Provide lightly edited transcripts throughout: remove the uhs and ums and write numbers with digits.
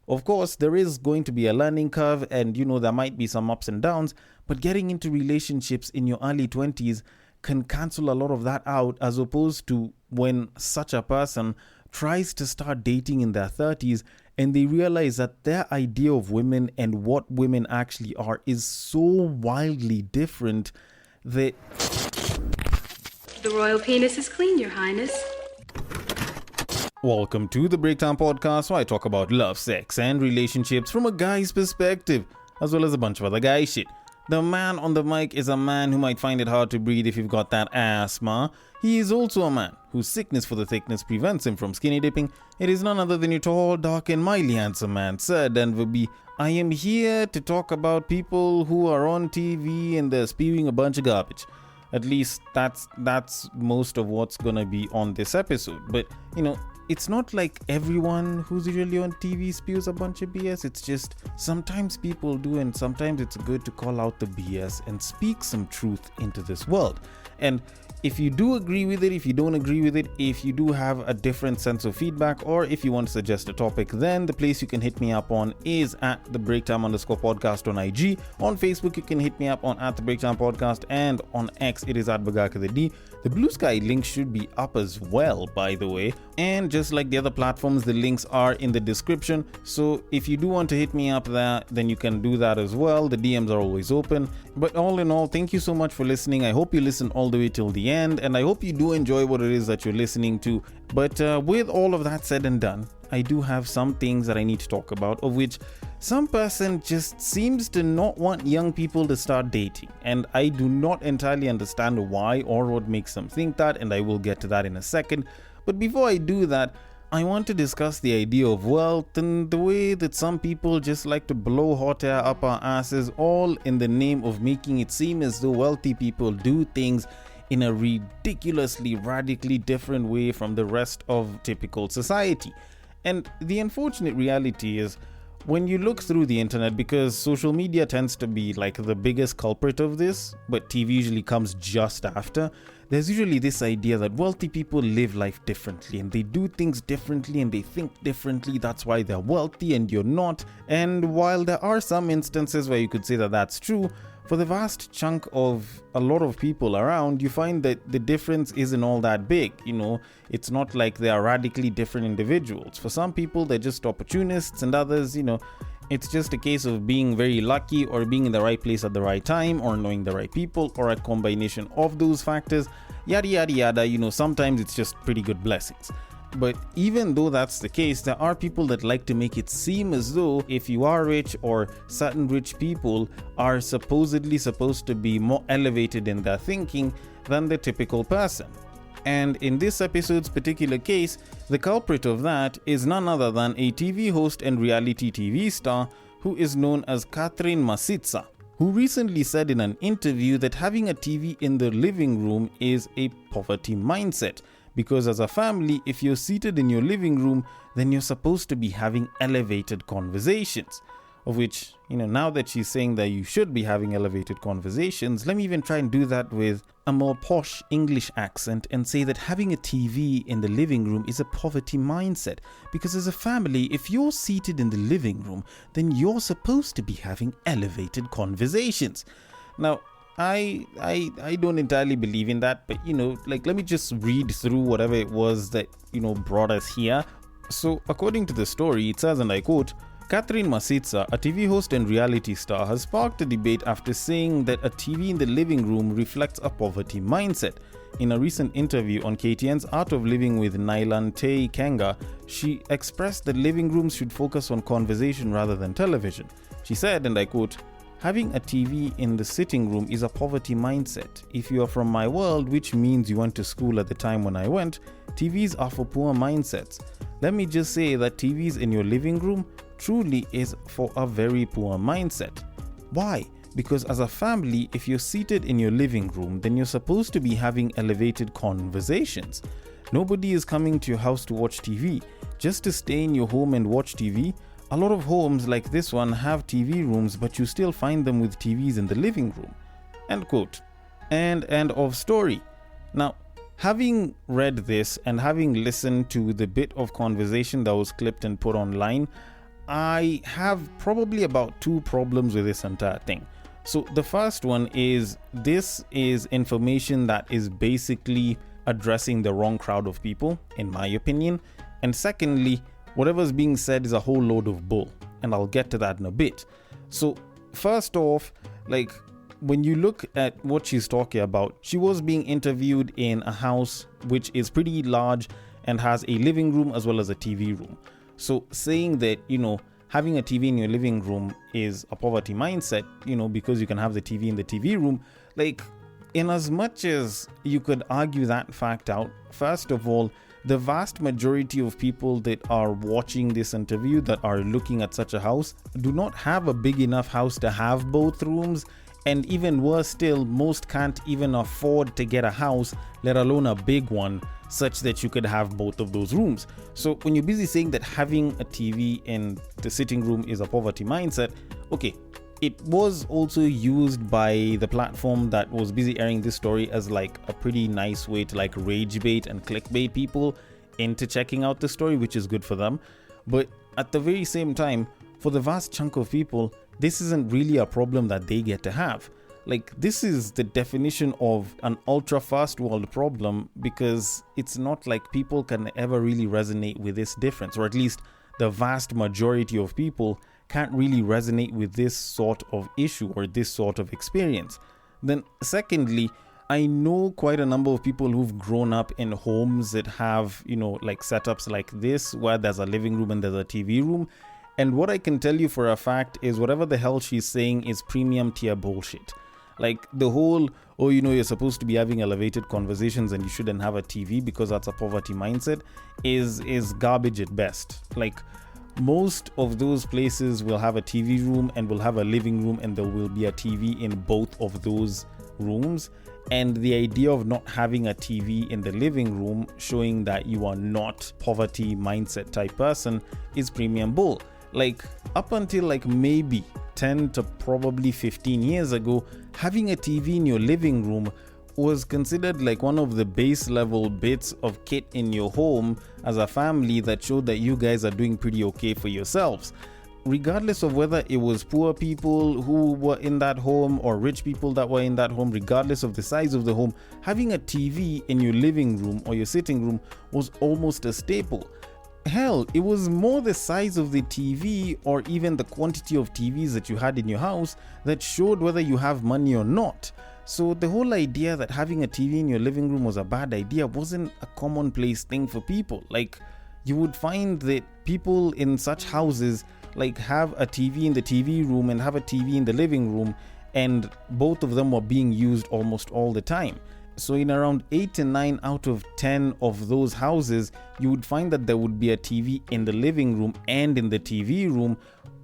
Of course, there is going to be a learning curve and, there might be some ups and downs, but getting into relationships in your early 20s can cancel a lot of that out, as opposed to when such a person tries to start dating in their 30s and they realize that their idea of women and what women actually are is so wildly different that... The royal penis is clean, Your Highness. Welcome to the Breakdown Podcast, where I talk about love, sex, and relationships from a guy's perspective, as well as a bunch of other guy shit. The man on the mic is a man who might find it hard to breathe if you've got that asthma. He is also a man whose sickness for the thickness prevents him from skinny dipping. It is none other than your tall, dark, and mildly handsome man, Sir Denver B. I am here to talk about people who are on TV and they're spewing a bunch of garbage. At least that's most of what's gonna be on this episode. But, it's not like everyone who's usually on TV spews a bunch of BS. It's just sometimes people do, and sometimes it's good to call out the BS and speak some truth into this world. And if you do agree with it, if you don't agree with it, if you do have a different sense of feedback, or if you want to suggest a topic, then the place you can hit me up on is at the Breakdown_podcast on IG. On Facebook, you can hit me up on at the Breakdown Podcast, and on X, it is at Bagaka the D. The Bluesky link should be up as well, by the way. And just like the other platforms, the links are in the description. So if you do want to hit me up there, then you can do that as well. The DMs are always open. But all in all, thank you so much for listening. I hope you listen all the way till the end, and I hope you do enjoy what it is that you're listening to. But with all of that said and done, I do have some things that I need to talk about, of which some person just seems to not want young people to start dating, and I do not entirely understand why or what makes them think that, and I will get to that in a second. But before I do that, I want to discuss the idea of wealth and the way that some people just like to blow hot air up our asses, all in the name of making it seem as though wealthy people do things in a ridiculously, radically different way from the rest of typical society. And the unfortunate reality is, when you look through the internet, because social media tends to be like the biggest culprit of this, but TV usually comes just after, there's usually this idea that wealthy people live life differently and they do things differently and they think differently. That's why they're wealthy and you're not. And while there are some instances where you could say that that's true, for the vast chunk of a lot of people around, you find that the difference isn't all that big. It's not like they are radically different individuals. For some people, they're just opportunists, and others, it's just a case of being very lucky or being in the right place at the right time or knowing the right people or a combination of those factors, yada, yada, yada. Sometimes it's just pretty good blessings. But even though that's the case, there are people that like to make it seem as though if you are rich or certain rich people are supposedly supposed to be more elevated in their thinking than the typical person. And in this episode's particular case, the culprit of that is none other than a TV host and reality TV star who is known as Catherine Masitsa, who recently said in an interview that having a TV in the living room is a poverty mindset. Because as a family, if you're seated in your living room, then you're supposed to be having elevated conversations. Of which, now that she's saying that you should be having elevated conversations, let me even try and do that with a more posh English accent and say that having a TV in the living room is a poverty mindset. Because as a family, if you're seated in the living room, then you're supposed to be having elevated conversations. Now, I don't entirely believe in that, but let me just read through whatever it was that, brought us here. So according to the story, it says, and I quote, Catherine Masitsa, a TV host and reality star, has sparked a debate after saying that a TV in the living room reflects a poverty mindset. In a recent interview on KTN's Art of Living with Nailan Tei Kenga, she expressed that living rooms should focus on conversation rather than television. She said, and I quote, having a TV in the sitting room is a poverty mindset. If you are from my world, which means you went to school at the time when I went, TVs are for poor mindsets. Let me just say that TVs in your living room truly is for a very poor mindset. Why? Because as a family, if you're seated in your living room, then you're supposed to be having elevated conversations. Nobody is coming to your house to watch TV. Just to stay in your home and watch TV. A lot of homes like this one have TV rooms, but you still find them with TVs in the living room. End quote. And end of story. Now, having read this and having listened to the bit of conversation that was clipped and put online, I have probably about two problems with this entire thing. So the first one is this is information that is basically addressing the wrong crowd of people, in my opinion. And secondly, whatever's being said is a whole load of bull, and I'll get to that in a bit. So first off, like, when you look at what she's talking about, she was being interviewed in a house which is pretty large and has a living room as well as a TV room. So saying that, having a TV in your living room is a poverty mindset, because you can have the TV in the TV room, like, in as much as you could argue that fact out, first of all, the vast majority of people that are watching this interview that are looking at such a house do not have a big enough house to have both rooms. And even worse still, most can't even afford to get a house, let alone a big one, such that you could have both of those rooms. So when you're busy saying that having a TV in the sitting room is a poverty mindset, okay, it was also used by the platform that was busy airing this story as like a pretty nice way to like rage bait and clickbait people into checking out the story, which is good for them. But at the very same time, for the vast chunk of people, this isn't really a problem that they get to have. Like, this is the definition of an ultra first world problem, because it's not like people can ever really resonate with this difference, or at least the vast majority of people can't really resonate with this sort of issue or this sort of experience. Then secondly, I know quite a number of people who've grown up in homes that have, like setups like this, where there's a living room and there's a TV room. And what I can tell you for a fact is whatever the hell she's saying is premium tier bullshit. Like the whole, you're supposed to be having elevated conversations and you shouldn't have a TV because that's a poverty mindset is garbage at best. Like, most of those places will have a TV room and will have a living room, and there will be a TV in both of those rooms. And the idea of not having a TV in the living room, showing that you are not poverty mindset type person, is premium bull. Like, up until like maybe 10 to probably 15 years ago, having a TV in your living room was considered like one of the base level bits of kit in your home as a family that showed that you guys are doing pretty okay for yourselves. Regardless of whether it was poor people who were in that home or rich people that were in that home, regardless of the size of the home, having a TV in your living room or your sitting room was almost a staple. Hell, it was more the size of the TV or even the quantity of TVs that you had in your house that showed whether you have money or not. So the whole idea that having a TV in your living room was a bad idea wasn't a commonplace thing for people. Like, you would find that people in such houses like have a TV in the TV room and have a TV in the living room, and both of them were being used almost all the time. So in around 8 to 9 out of 10 of those houses, you would find that there would be a TV in the living room and in the TV room,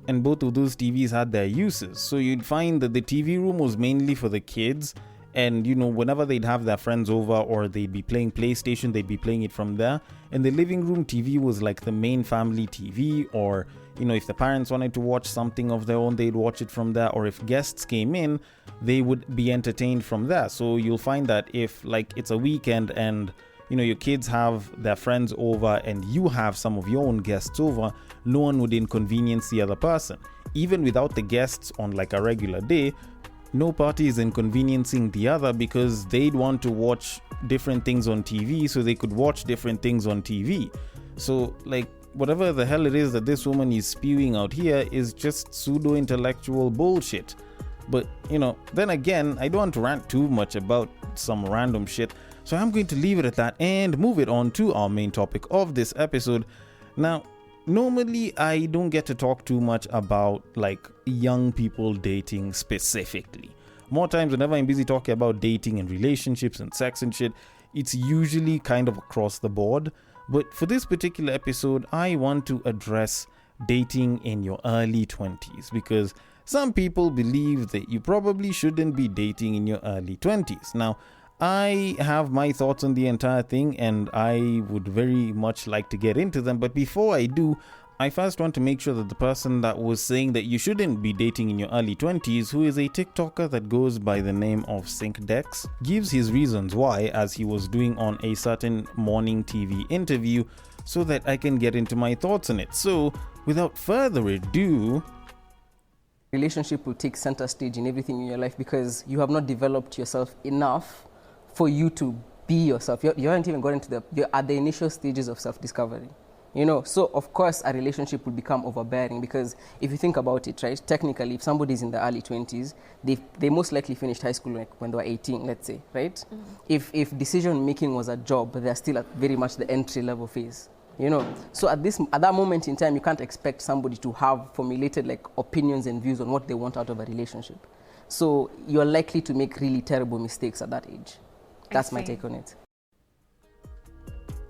and both of those TVs had their uses. So you'd find that the TV room was mainly for the kids, and whenever they'd have their friends over or they'd be playing PlayStation, they'd be playing it from there. And the living room TV was like the main family TV, or if the parents wanted to watch something of their own, they'd watch it from there, or if guests came in, they would be entertained from there. So you'll find that if like it's a weekend and your kids have their friends over and you have some of your own guests over, no one would inconvenience the other person. Even without the guests on like a regular day, no party is inconveniencing the other, because they'd want to watch different things on TV, so they could watch different things on TV. So like, whatever the hell it is that this woman is spewing out here is just pseudo-intellectual bullshit. But then again, I don't want to rant too much about some random shit, so I'm going to leave it at that and move it on to our main topic of this episode. Now, normally I don't get to talk too much about like young people dating specifically. More times whenever I'm busy talking about dating and relationships and sex and shit, it's usually kind of across the board. But for this particular episode, I want to address dating in your early 20s, because some people believe that you probably shouldn't be dating in your early 20s. Now, I have my thoughts on the entire thing, and I would very much like to get into them. But before I do, I first want to make sure that the person that was saying that you shouldn't be dating in your early 20s, who is a TikToker that goes by the name of SyncDex, gives his reasons why, as he was doing on a certain morning TV interview, so that I can get into my thoughts on it. So without further ado, relationship will take center stage in everything in your life because you have not developed yourself enough for you to be yourself. You haven't even gotten to you're at the initial stages of self-discovery. So of course a relationship will become overbearing because if you think about it, right, technically if somebody's in the early 20s, they most likely finished high school when they were 18, let's say, right? Mm-hmm. If decision making was a job, they're still at very much the entry level phase. So at that moment in time, you can't expect somebody to have formulated like opinions and views on what they want out of a relationship. So you're likely to make really terrible mistakes at that age. That's my take on it.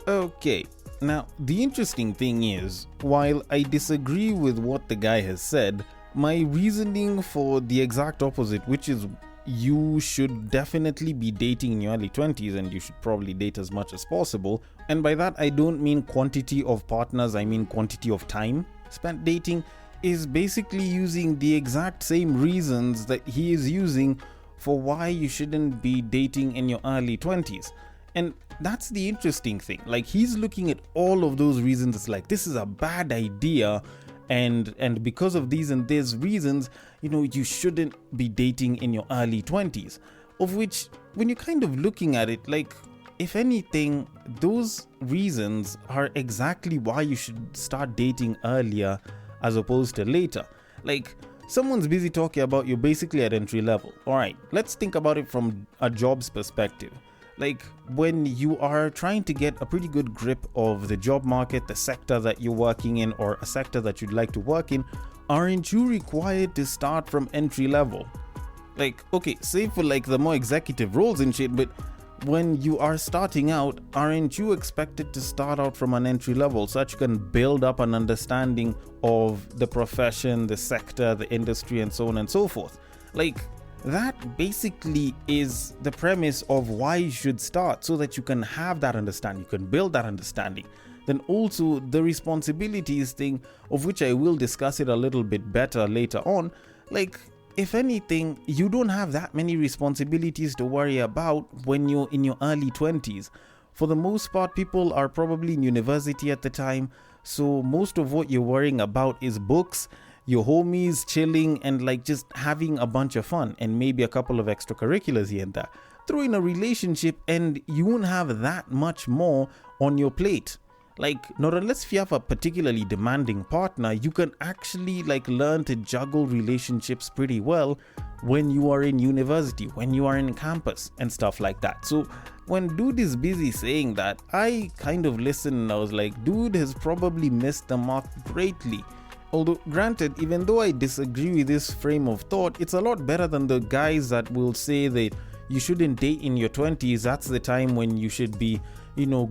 Okay, now the interesting thing is, while I disagree with what the guy has said, my reasoning for the exact opposite, which is you should definitely be dating in your early 20s and you should probably date as much as possible. And by that, I don't mean quantity of partners, I mean quantity of time spent dating, is basically using the exact same reasons that he is using for why you shouldn't be dating in your early 20s. And that's the interesting thing. Like, he's looking at all of those reasons. It's like, this is a bad idea. And because of these and these reasons, you shouldn't be dating in your early 20s. Of which, when you're kind of looking at it, like, if anything, those reasons are exactly why you should start dating earlier as opposed to later. Like, someone's busy talking about you're basically at entry level. All right, let's think about it from a job's perspective. Like, when you are trying to get a pretty good grip of the job market, the sector that you're working in, or a sector that you'd like to work in, aren't you required to start from entry level? Like, okay, save for like the more executive roles and shit, but when you are starting out, aren't you expected to start out from an entry level so that you can build up an understanding of the profession, the sector, the industry, and so on and so forth? Like, that basically is the premise of why you should start, so that you can have that understanding, you can build that understanding. Then also the responsibilities thing, of which I will discuss it a little bit better later on. Like, if anything, you don't have that many responsibilities to worry about when you're in your early 20s. For the most part, people are probably in university at the time, so most of what you're worrying about is books, your homies, chilling, and like just having a bunch of fun, and maybe a couple of extracurriculars here and there. Throw in a relationship and you won't have that much more on your plate. Like, not unless if you have a particularly demanding partner, you can actually like learn to juggle relationships pretty well when you are in university, when you are in campus and stuff like that. So when dude is busy saying that, I kind of listened and I was like, dude has probably missed the mark greatly. Although, granted, even though I disagree with this frame of thought, it's a lot better than the guys that will say that you shouldn't date in your 20s. That's the time when you should be,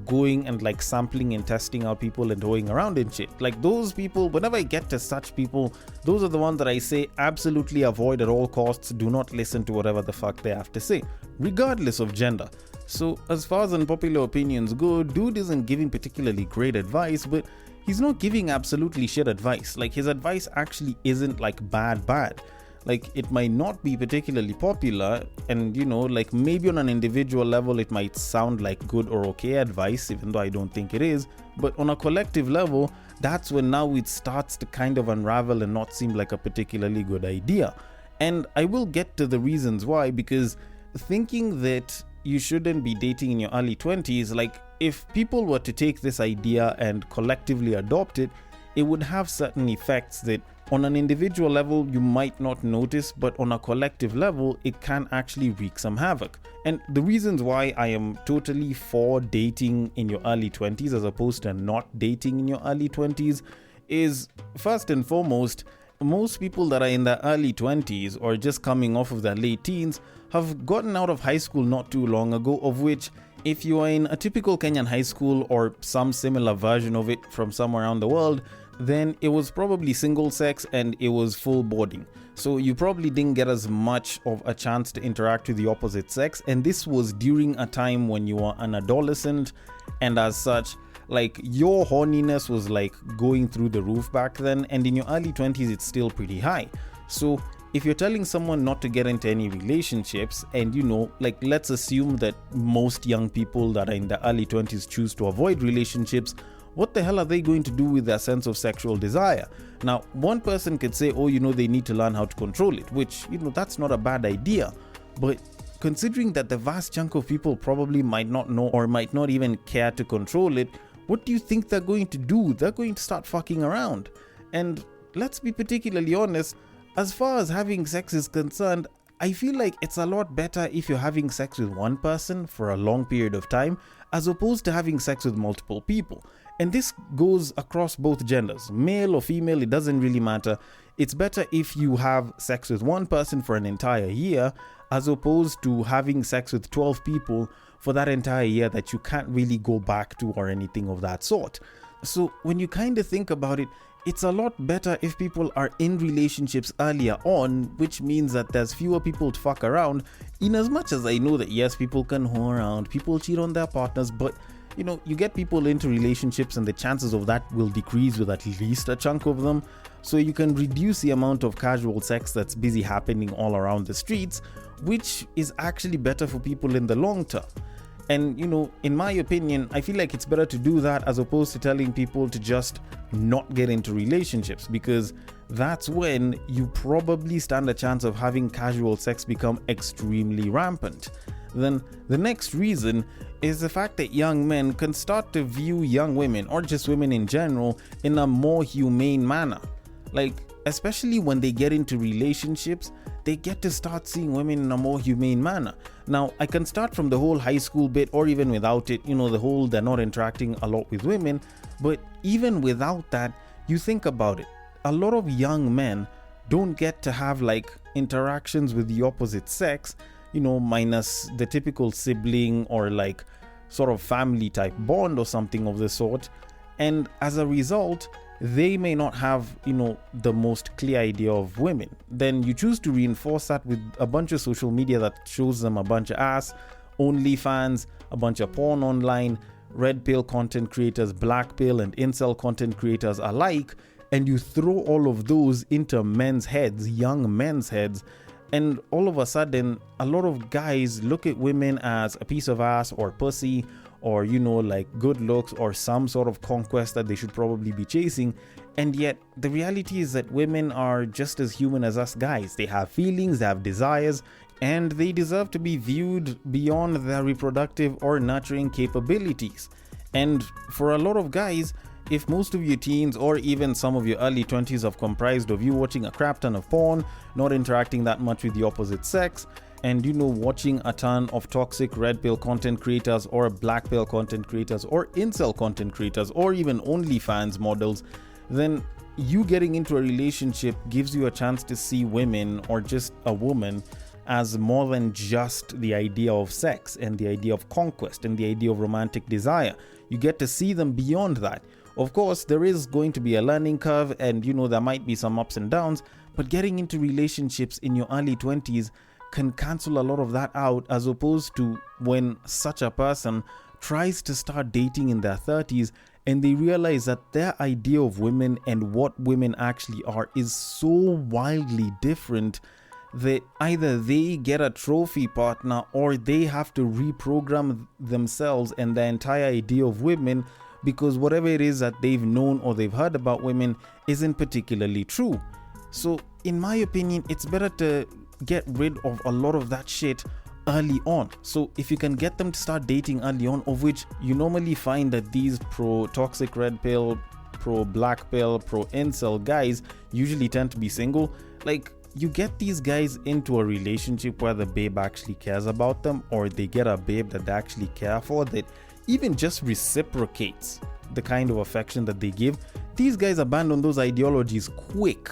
going and like sampling and testing out people and going around and shit. Like, those people, whenever I get to such people, those are the ones that I say absolutely avoid at all costs. Do not listen to whatever the fuck they have to say, regardless of gender. So, as far as unpopular opinions go, dude isn't giving particularly great advice, but he's not giving absolutely shit advice. Like, his advice actually isn't like bad. Like, it might not be particularly popular, and like maybe on an individual level it might sound like good or okay advice, even though I don't think it is. But on a collective level, that's when now it starts to kind of unravel and not seem like a particularly good idea. And I will get to the reasons why, because thinking that you shouldn't be dating in your early 20s, like, if people were to take this idea and collectively adopt it, it would have certain effects that on an individual level you might not notice, but on a collective level it can actually wreak some havoc. And the reasons why I am totally for dating in your early 20s as opposed to not dating in your early 20s is, first and foremost, most people that are in their early 20s or just coming off of their late teens have gotten out of high school not too long ago, of which, if you are in a typical Kenyan high school or some similar version of it from somewhere around the world, then it was probably single sex and it was full boarding. So you probably didn't get as much of a chance to interact with the opposite sex. And this was during a time when you were an adolescent, and as such, like, your horniness was like going through the roof back then. And in your early 20s, it's still pretty high. So if you're telling someone not to get into any relationships, and like, let's assume that most young people that are in the early 20s choose to avoid relationships, what the hell are they going to do with their sense of sexual desire? Now, one person could say, oh, they need to learn how to control it, which, that's not a bad idea. But considering that the vast chunk of people probably might not know or might not even care to control it, what do you think they're going to do? They're going to start fucking around. And let's be particularly honest, as far as having sex is concerned, I feel like it's a lot better if you're having sex with one person for a long period of time as opposed to having sex with multiple people. And this goes across both genders, male or female, it doesn't really matter. It's better if you have sex with one person for an entire year as opposed to having sex with 12 people for that entire year that you can't really go back to or anything of that sort. So when you kind of think about it, it's a lot better if people are in relationships earlier on, which means that there's fewer people to fuck around. In as much as I know that yes, people can hoe around, people cheat on their partners, but you get people into relationships and the chances of that will decrease with at least a chunk of them. So you can reduce the amount of casual sex that's busy happening all around the streets, which is actually better for people in the long term. And in my opinion, I feel like it's better to do that as opposed to telling people to just not get into relationships, because that's when you probably stand a chance of having casual sex become extremely rampant. Then the next reason is the fact that young men can start to view young women, or just women in general, in a more humane manner. Like, especially when they get into relationships, they get to start seeing women in a more humane manner. Now, I can start from the whole high school bit, or even without it, the whole they're not interacting a lot with women. But even without that, you think about it, a lot of young men don't get to have interactions with the opposite sex, minus the typical sibling or sort of family type bond or something of the sort. And as a result, they may not have, the most clear idea of women. Then you choose to reinforce that with a bunch of social media that shows them a bunch of ass, OnlyFans, a bunch of porn online, red pill content creators, black pill and incel content creators alike, and you throw all of those into men's heads, young men's heads, and all of a sudden, a lot of guys look at women as a piece of ass or pussy, or good looks or some sort of conquest that they should probably be chasing. And yet the reality is that women are just as human as us guys. They have feelings, they have desires, and they deserve to be viewed beyond their reproductive or nurturing capabilities. And for a lot of guys, if most of your teens or even some of your early 20s have comprised of you watching a crap ton of porn, not interacting that much with the opposite sex, and watching a ton of toxic red pill content creators or black pill content creators or incel content creators or even OnlyFans models, then you getting into a relationship gives you a chance to see women, or just a woman, as more than just the idea of sex and the idea of conquest and the idea of romantic desire. You get to see them beyond that. Of course, there is going to be a learning curve, and there might be some ups and downs, but getting into relationships in your early 20s can cancel a lot of that out, as opposed to when such a person tries to start dating in their 30s and they realize that their idea of women and what women actually are is so wildly different that either they get a trophy partner or they have to reprogram themselves and their entire idea of women, because whatever it is that they've known or they've heard about women isn't particularly true. So in my opinion, it's better to get rid of a lot of that shit early on. So if you can get them to start dating early on, of which you normally find that these pro toxic red pill, pro black pill, pro incel guys usually tend to be single, you get these guys into a relationship where the babe actually cares about them, or they get a babe that they actually care for, that even just reciprocates the kind of affection that they give. These guys abandon those ideologies quick.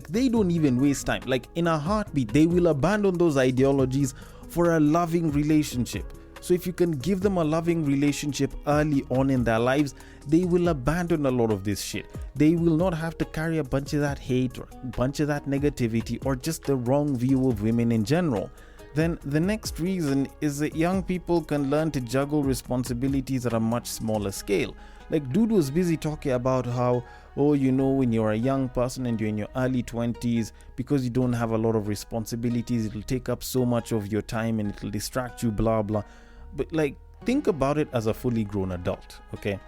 They don't even waste time. In a heartbeat, they will abandon those ideologies for a loving relationship. So if you can give them a loving relationship early on in their lives, they will abandon a lot of this shit. They will not have to carry a bunch of that hate or a bunch of that negativity or just the wrong view of women in general. Then the next reason is that young people can learn to juggle responsibilities at a much smaller scale. Dude was busy talking about how, when you're a young person and you're in your early 20s, because you don't have a lot of responsibilities, it'll take up so much of your time and it'll distract you, blah, blah. But think about it as a fully grown adult, okay?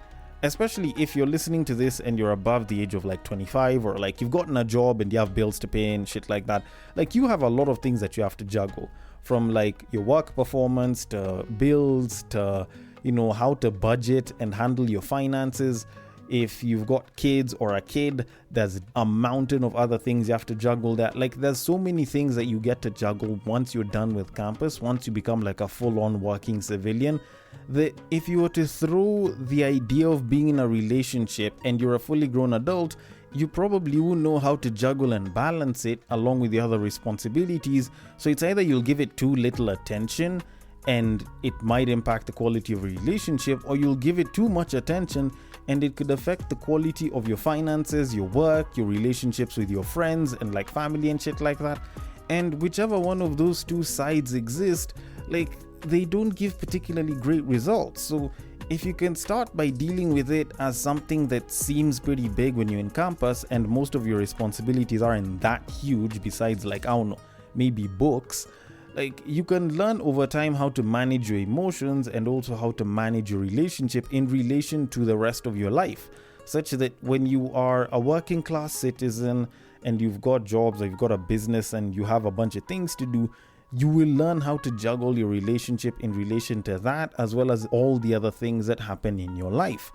especially if you're listening to this and you're above the age of like 25, or like you've gotten a job and you have bills to pay and shit like that. Like you have a lot of things that you have to juggle, from like your work performance to bills to, you know, how to budget and handle your finances. If you've got kids or a kid, there's a mountain of other things you have to juggle. That like there's so many things that you get to juggle once you're done with campus, once you become like a full-on working civilian, that if you were to throw the idea of being in a relationship and you're a fully grown adult, you probably won't know how to juggle and balance it along with the other responsibilities. So it's either you'll give it too little attention and it might impact the quality of a relationship, or you'll give it too much attention and it could affect the quality of your finances, your work, your relationships with your friends and like family and shit like that. And whichever one of those two sides exist, like they don't give particularly great results. So if you can start by dealing with it as something that seems pretty big when you're in campus and most of your responsibilities aren't that huge, besides like, I don't know, maybe books, like you can learn over time how to manage your emotions and also how to manage your relationship in relation to the rest of your life, such that when you are a working class citizen and you've got jobs or you've got a business and you have a bunch of things to do, you will learn how to juggle your relationship in relation to that, as well as all the other things that happen in your life.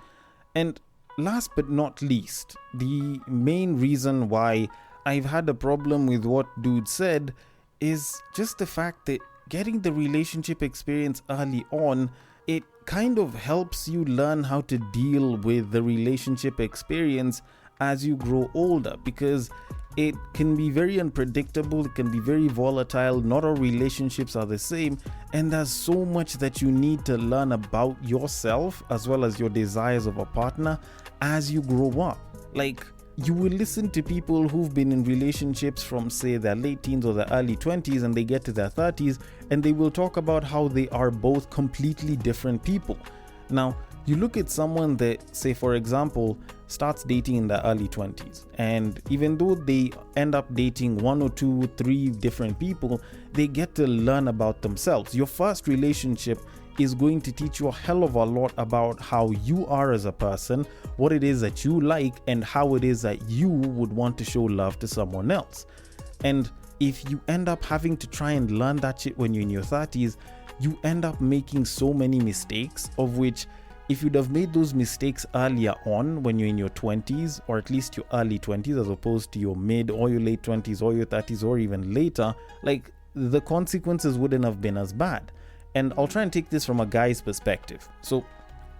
And last but not least, the main reason why I've had a problem with what dude said is just the fact that getting the relationship experience early on, it kind of helps you learn how to deal with the relationship experience as you grow older, because it can be very unpredictable, it can be very volatile, not all relationships are the same, and there's so much that you need to learn about yourself as well as your desires of a partner as you grow up. Like, you will listen to people who've been in relationships from say their late teens or their early 20s, and they get to their 30s and they will talk about how they are both completely different people. Now, you look at someone that, say for example, starts dating in their early 20s, and even though they end up dating 1 or 2, 3 different people, they get to learn about themselves. Your first relationship is going to teach you a hell of a lot about how you are as a person, what it is that you like, and how it is that you would want to show love to someone else. And if you end up having to try and learn that shit when you're in your 30s, you end up making so many mistakes, of which if you'd have made those mistakes earlier on when you're in your 20s, or at least your early 20s, as opposed to your mid or your late 20s or your 30s or even later, like the consequences wouldn't have been as bad. And I'll try and take this from a guy's perspective. So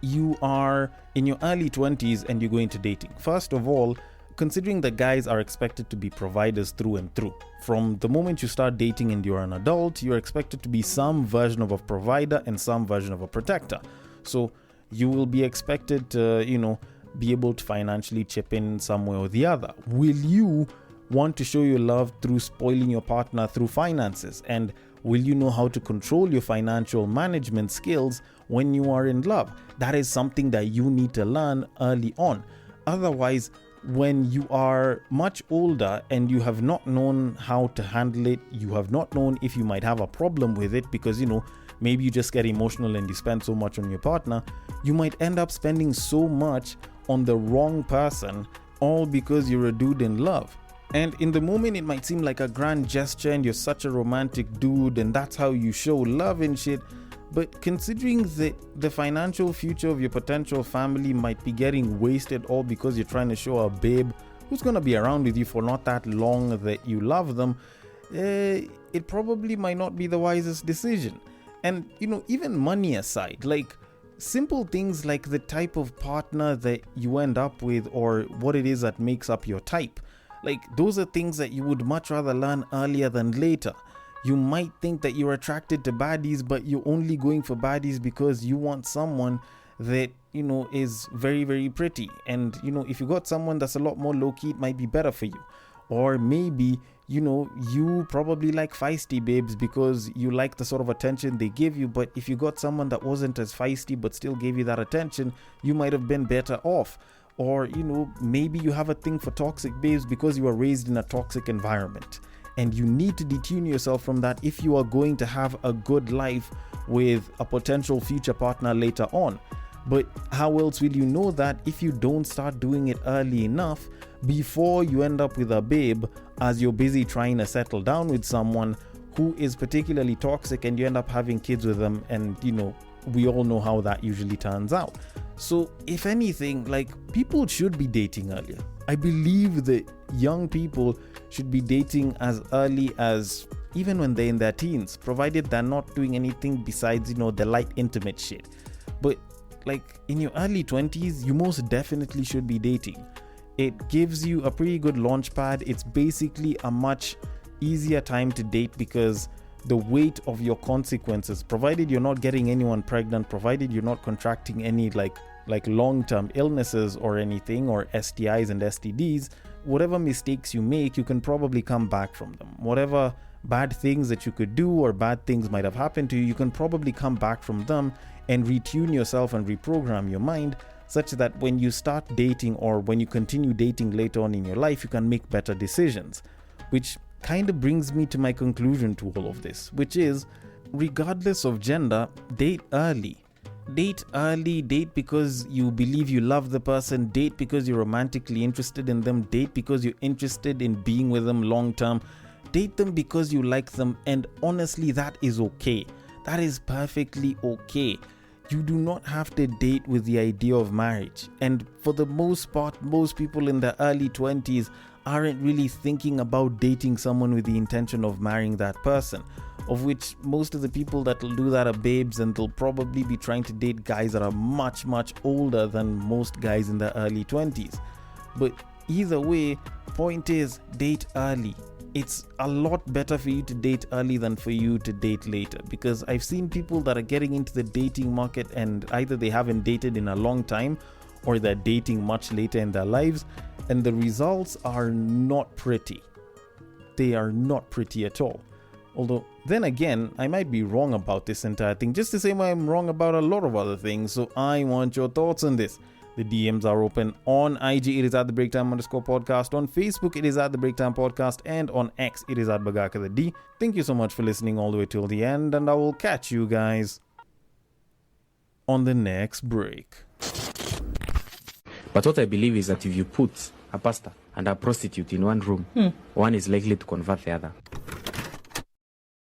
you are in your early 20s and you go into dating. First of all, considering that guys are expected to be providers through and through. From the moment you start dating and you're an adult, you're expected to be some version of a provider and some version of a protector. So you will be expected to, be able to financially chip in some way or the other. Will you want to show your love through spoiling your partner through finances? And will you know how to control your financial management skills when you are in love? That is something that you need to learn early on. Otherwise, when you are much older and you have not known how to handle it, you have not known if you might have a problem with it, because maybe you just get emotional and you spend so much on your partner, you might end up spending so much on the wrong person, all because you're a dude in love. And in the moment, it might seem like a grand gesture and you're such a romantic dude and that's how you show love and shit. But considering that the financial future of your potential family might be getting wasted all because you're trying to show a babe who's going to be around with you for not that long that you love them, it probably might not be the wisest decision. And, even money aside, like simple things like the type of partner that you end up with or what it is that makes up your type. Like, those are things that you would much rather learn earlier than later. You might think that you're attracted to baddies, but you're only going for baddies because you want someone that, is very, very pretty. And, if you got someone that's a lot more low-key, it might be better for you. Or maybe, you probably like feisty babes because you like the sort of attention they give you. But if you got someone that wasn't as feisty but still gave you that attention, you might have been better off. Or, maybe you have a thing for toxic babes because you were raised in a toxic environment. And you need to detune yourself from that if you are going to have a good life with a potential future partner later on. But how else will you know that if you don't start doing it early enough before you end up with a babe as you're busy trying to settle down with someone who is particularly toxic and you end up having kids with them, and we all know how that usually turns out. So if anything, like, people should be dating earlier. I believe that young people should be dating as early as even when they're in their teens, provided they're not doing anything besides, the light intimate shit. But like in your early 20s, you most definitely should be dating. It gives you a pretty good launch pad. It's basically a much easier time to date because the weight of your consequences, provided you're not getting anyone pregnant, provided you're not contracting any like long-term illnesses or anything, or STIs and STDs, whatever mistakes you make, you can probably come back from them. Whatever bad things that you could do or bad things might have happened to you, you can probably come back from them and retune yourself and reprogram your mind such that when you start dating or when you continue dating later on in your life, you can make better decisions. Which kind of brings me to my conclusion to all of this, which is, regardless of gender, date early. Date early, date because you believe you love the person, date because you're romantically interested in them, date because you're interested in being with them long term, date them because you like them, and honestly, that is okay. That is perfectly okay. You do not have to date with the idea of marriage. And for the most part, most people in their early 20s aren't really thinking about dating someone with the intention of marrying that person, of which most of the people that will do that are babes, and they'll probably be trying to date guys that are much, much older than most guys in their early 20s. But either way, point is, date early. It's a lot better for you to date early than for you to date later, because I've seen people that are getting into the dating market and either they haven't dated in a long time or they're dating much later in their lives, and the results are not pretty. They are not pretty at all. Although, then again, I might be wrong about this entire thing, just the same way I'm wrong about a lot of other things, so I want your thoughts on this. The DMs are open. On IG, it is at the Breaktime_podcast. On Facebook, it is at the Breaktime Podcast. And on X, it is at Bagaka the D. Thank you so much for listening all the way till the end, and I will catch you guys on the next break. But what I believe is that if you put a pastor and a prostitute in one room, one is likely to convert the other.